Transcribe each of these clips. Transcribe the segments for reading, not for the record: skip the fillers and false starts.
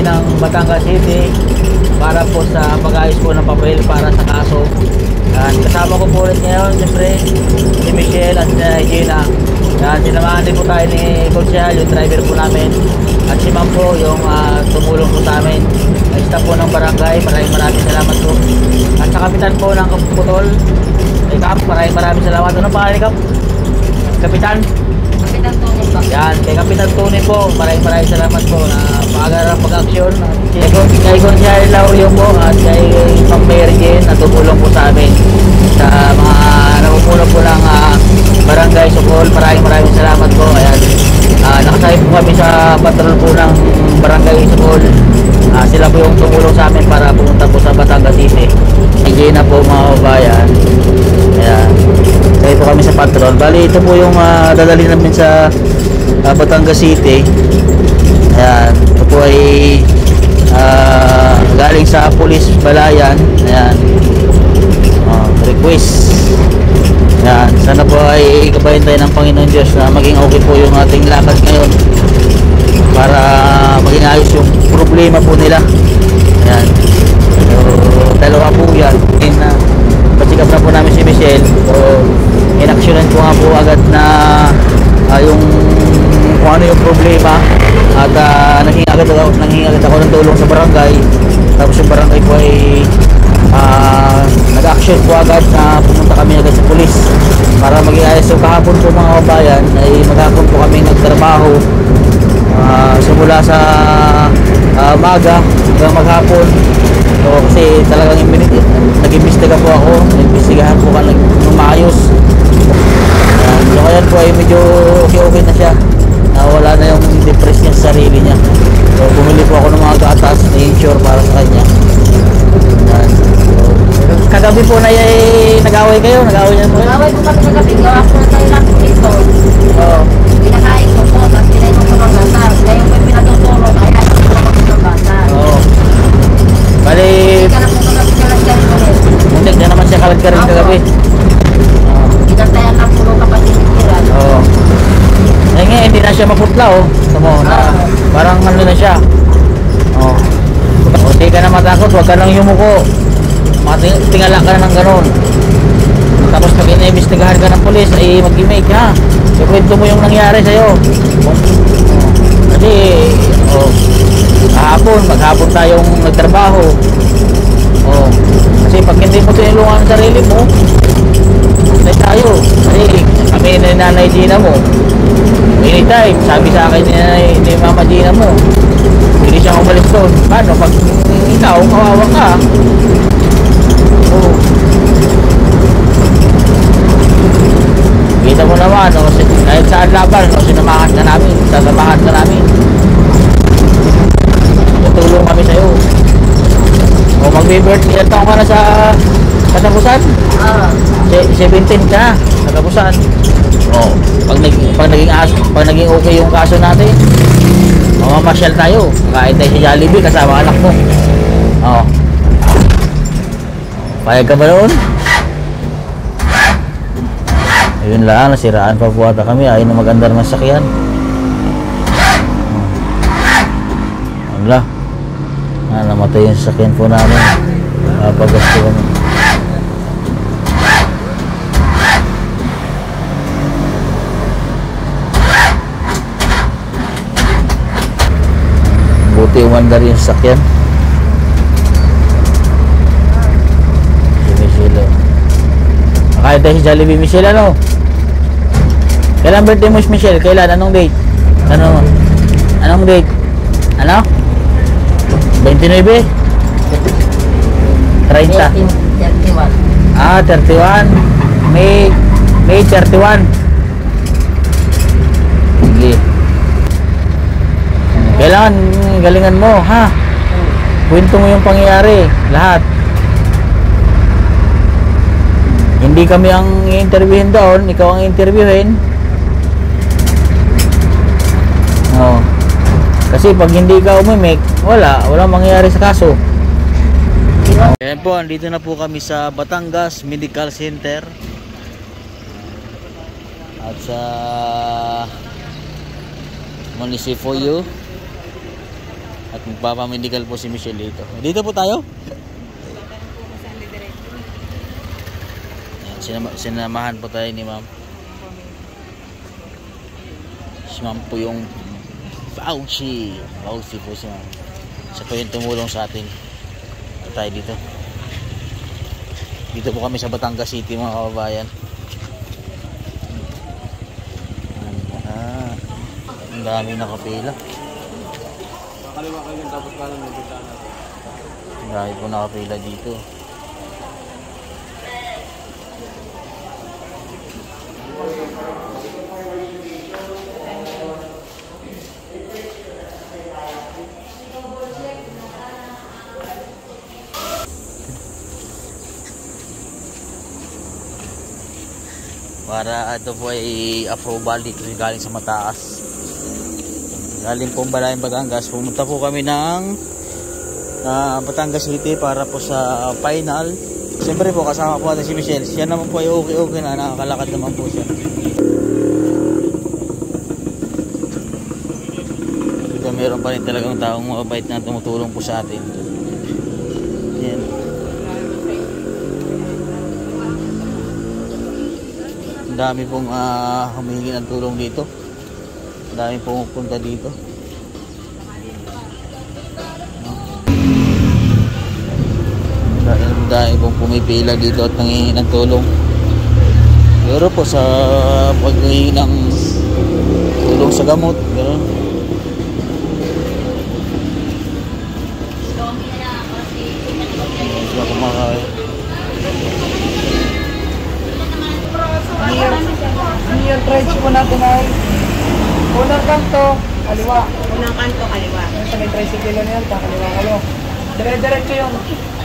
ng Batangas City para po sa pag-ayos po ng papel para sa kaso. Yan, kasama ko po ulit ngayon siyempre si Michelle at si Gina. Yan, sinamahan din po tayo ni Conchal, yung driver po namin, at si Ma'am po yung tumulong po sa amin, staff po ng barangay. Maraming salamat po. At sa kapitan po ng Kaputol, kay Kap, maraming salamat. Ano pangalan ni Kap? Kapitan? Kapitan Tony po. Yan, kay Kapitan Tony po, maraming salamat po na pag-agarang pag-aksyon. Kay Conchal Laurio po at kay Ma'am Mary Jane na tumulong po sa amin sa mga namumuno po ng barangay Sukol. Maraming salamat po. Ayan, nakasakay po kami sa patrol po ng barangay Sukol. Sila po yung tumulong sa amin para pumunta po sa Batangas City. Hindi na po mga kabayan. Ayan, sakay po kami sa patrol. Bali ito po yung dadali namin sa Batangas City. Ayan, ito po ay galing sa Police Balayan. Ayan, request. Yan, sana po ay kabayan tayo ng Panginoon Diyos na maging okay po yung ating lakad ngayon para maging ayos yung problema po nila. Yan, so dalawa po yan. Pasikap na po namin si Michelle, so inaksyonan ko nga po agad na yung kung ano yung problema, at nanghingi agad ako ng tulong sa barangay. Tapos yung barangay po ay nag-action po agad na pumunta kami agad sa pulis para maging ayos. So kahapon po mga kabayan ay maghapon po kami nagtrabaho, simula sa maga hanggang maghapon. So kasi talagang nag-imbestiga po ako, nag-imbestigahan po ka ng maayos. So kaya po ay medyo okay na siya, wala na yung depress niya sa sarili niya. So bumili po ako ng mga gatas na insure para sa kanya. Kagabi po na nag-away kayo? Nag-away niya po? Nag-away po kami kagabi. Gawa po na tayo lang dito. Oo. Pinakain ko po. Tapos pinainom ko ng gatas. Ngayon po yung pinatuturo. Kaya ayaw ko po ng gatas. Oo. Bali... Hindi ka na po kagabi kalagkarin ulit. Hindi na naman siya kalagkarin kagabi. Pinantayan lang po kapatid Kiran. Oo. Ngayon hindi na siya maputla, oh. Tamo, parang ano na siya. Oo. Hindi ka na matakot. Huwag ka lang yumuko. Tingala ka na ng gano'n. Tapos pag ina-investigahan ka ng polis ay mag-imake ha. Ikwento mo yung nangyari sa'yo. Kasi maghapon tayong nagtrabaho. Kasi pag hindi mo tinulungan ang sarili mo, hindi tayo. Kasi kami na Nanay Gina mo, anytime sabi sa akin ni Mama Gina mo, hindi siya umalis doon. Paano pag ikaw kawawa ka? Kita mo naman, kahit saan laban, sinamahan ka namin, sasamahan ka namin. Tutulong kami sa'yo. Magbe-birthday, ilan taong ka na sa katapusan? 17 ka na, katapusan. Pag naging okay yung kaso natin, mamasyal tayo, kain tayo sa Jollibee kasama anak mo. Payag ka ba noon? Ayun lang, nasiraan pa po ata kami. Ayaw na magandar ng sakyan. Wala. Namatay yung sakyan po namin. Pagasto kami. Buti umandar yung sakyan. Kaya tayo si Jollibee. Michelle, ano? Kailan birthday mo si Michelle? Kailan? Anong date? Anong date? Ano? 29? 30? 31. 31. May 31. Sige. Kailangan galingan mo, ha? Kwento mo yung pangyayari. Lahat. Hindi kami ang i-interviewin doon, ikaw ang i-interviewin. Kasi pag hindi ka umimik, walang mangyayari sa kaso. Ayan po, andito na po kami sa Batangas Medical Center. At sa Municipio. At At magpapamedical po si Michelle dito. Dito po tayo. Yan, sinamahan po tayo ni ma'am. Si ma'am po yung Fauci po si ma'am. Siya po yung tumulong sa atin. Ito tayo dito. Dito po kami sa Batangas City mga kababayan. Ang dami nakapila. Kaliwa kayo tapos kanan may bintana. Ang dami po nakapila dito. Para ito po ay approval dito galing sa mataas. Galing po Balayan, Batangas. Pumunta po kami ng Batangas City para po sa final. Siyempre po kasama po natin si Michelle. Siya naman po ay okay na, nakakalakad naman po siya. Dito meron pa rin talagang taong mabait na tumutulong po sa atin. Yan. Ang dami pong humihingi ng tulong dito. Ang dami pong pupunta dito. Ang dami pong pumipila dito at nangihingi ng tulong. Pero po sa paghihingi ng tulong sa gamot, gano'n. Sila kumakain. Ano yung trench mo natin ay unang kanto, kaliwa. Unang kanto, kaliwa. Yung sa may tricycle na yan, kaliwa kayo. Dire-diretso yung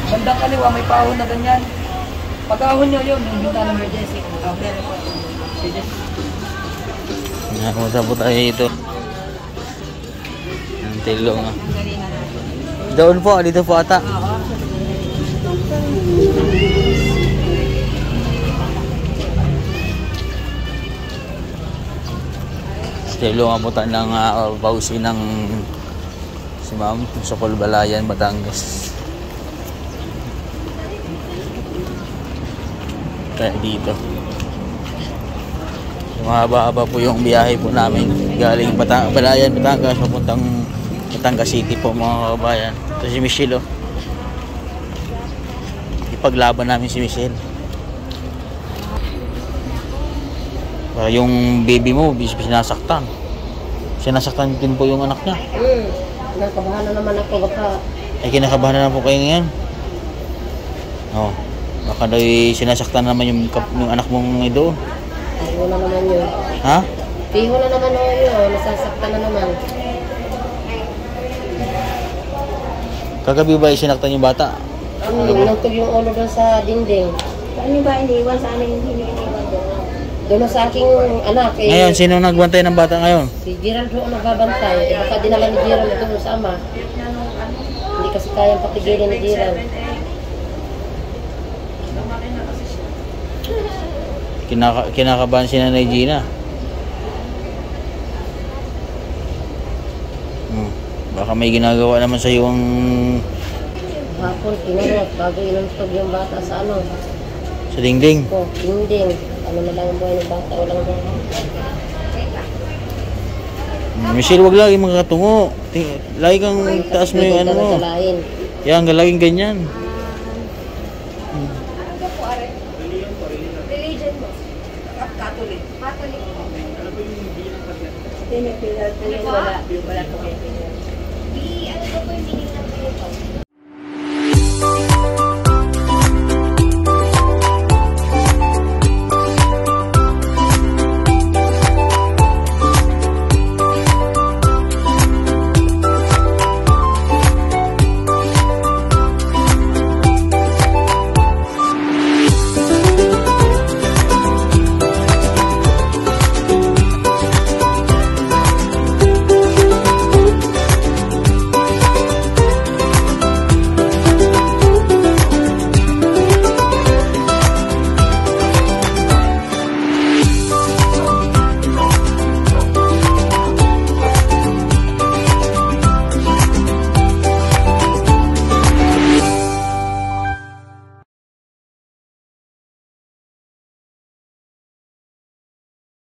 bandang kaliwa, may pahon na ganyan. Pag-ahon nyo yun, yung bintana ng emergency. Okay. Nakamusta po tayo dito. Ang tilong. Doon po, dito po ata. Tilong abutan ng pausi ng si ma'am sa Balayan, Batangas. Kaya dito. Mahaba-haba po yung biyahe po namin galing Balayan, Batangas papuntang Batangas City po mga kababayan. Ito si Michelle, oh. Ipaglaban namin si Michelle. Para yung baby mo sinasaktan. Sinasaktan din po yung anak niya. Nakabahan na naman ako baka. Ay kinakabahan na po kayo ngayon. Oh, baka daw sinasaktan naman yung anak mong doon. Piho na naman yun. Ha? Piho na naman yun. Nasasaktan na naman. Kagabi ba sinaktan yung bata? Nantog yung ulo doon sa dingding. Ano ba iniwan sa amin? Iniwan doon. Doon sa aking anak. Ngayon, sino nagbantay ng bata ngayon? Si Gerald doon nagbabantay. Baka dinala ni Gerald doon sa ama. Hindi kasi kayang patigilin ni Gerald. Kinakabahan si Nanay Gina. Baka may ginagawa naman sa yung Hapon, kinunot. Bago inuntog yung bata sa ano. sa dingding. Oh, dingding. Ano na lang ang buhay ng bata. Walang buhay. Michelle, wag lagi magkatungo. Lagi kang taas mo yung ano mo. Yan, laging ganyan. Religion mo? Catholic. Catholic mo? Wala po kayo. Ano ba po yung meaning ng